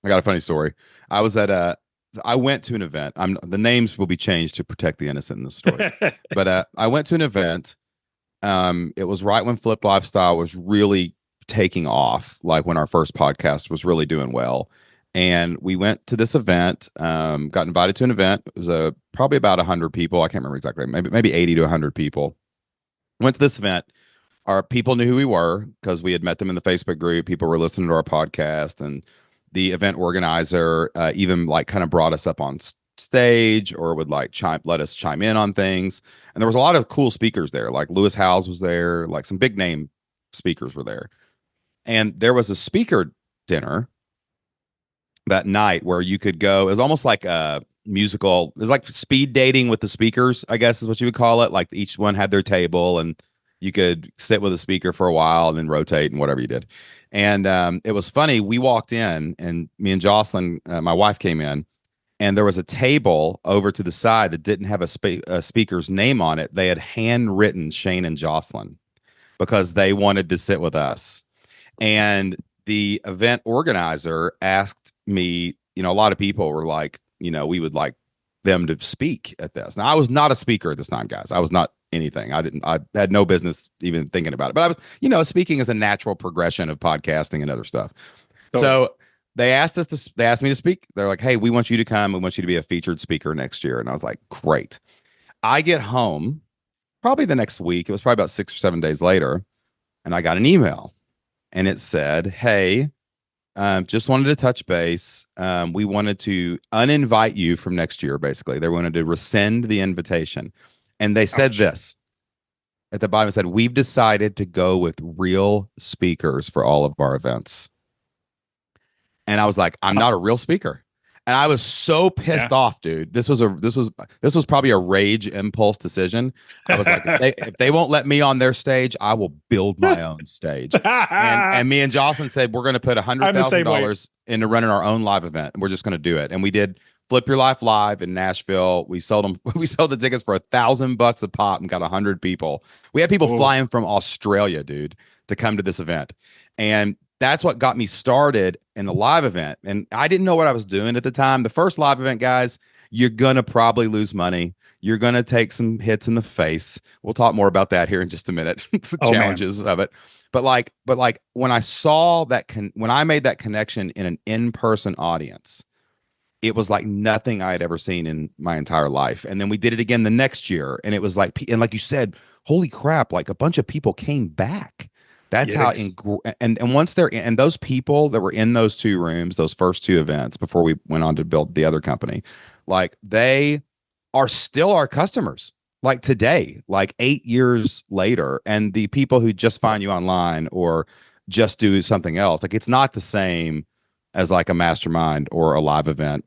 I got a funny story. I was at a I went to an event. The names will be changed to protect the innocent in this story. But I went to an event. It was right when Flip Lifestyle was really taking off, like when our first podcast was really doing well. And we went to this event, got invited to an event. It was probably about 100 people. I can't remember exactly, maybe 80 to 100 people. Went to this event. Our people knew who we were because we had met them in the Facebook group. People were listening to our podcast, and the event organizer even like kind of brought us up on stage or would like let us chime in on things. And there was a lot of cool speakers there. Like Lewis Howes was there, like some big name speakers were there. And there was a speaker dinner that night where you could go. It was almost like a musical. It was like speed dating with the speakers, I guess is what you would call it. Like each one had their table and you could sit with a speaker for a while and then rotate and whatever you did. And it was funny. We walked in and me and Jocelyn, my wife, came in, and there was a table over to the side that didn't have a speaker's name on it. They had handwritten Shane and Jocelyn because they wanted to sit with us. And the event organizer asked me, a lot of people were like, we would like them to speak at this. Now, I was not a speaker at this time, guys. I was not anything. I had no business even thinking about it. But I was, speaking is a natural progression of podcasting and other stuff. Totally. So they asked me to speak. They're like, hey, we want you to come. We want you to be a featured speaker next year. And I was like, great. I get home probably the next week. It was probably about 6 or 7 days later. And I got an email and it said, hey, just wanted to touch base. We wanted to uninvite you from next year, basically. They wanted to rescind the invitation. And they said Ouch. this at the bottom, it said, we've decided to go with real speakers for all of our events. And I was like, I'm not a real speaker. And I was so pissed Yeah. off, dude. This was probably a rage impulse decision. I was like, if they won't let me on their stage, I will build my own stage. And me and Jocelyn said we're going to put a hundred I'm the thousand same way. dollars into running our own live event, and we're just going to do it. And we did Flip Your Life Live in Nashville. We sold them. We sold the tickets for $1,000 a pop and got 100 people. We had people Oh, flying from Australia, dude, to come to this event, and that's what got me started in the live event. And I didn't know what I was doing at the time. The first live event, guys, you're going to probably lose money. You're going to take some hits in the face. We'll talk more about that here in just a minute, the oh man. challenges of it. But like when I saw that, when I made that connection in an in-person audience, it was like nothing I had ever seen in my entire life. And then we did it again the next year. And it was like, and like you said, holy crap, like a bunch of people came back. That's how, Yes. and once they're in, and those people that were in those two rooms, those first two events before we went on to build the other company, like they are still our customers, like today, like 8 years later. And the people who just find you online or just do something else, like it's not the same as like a mastermind or a live event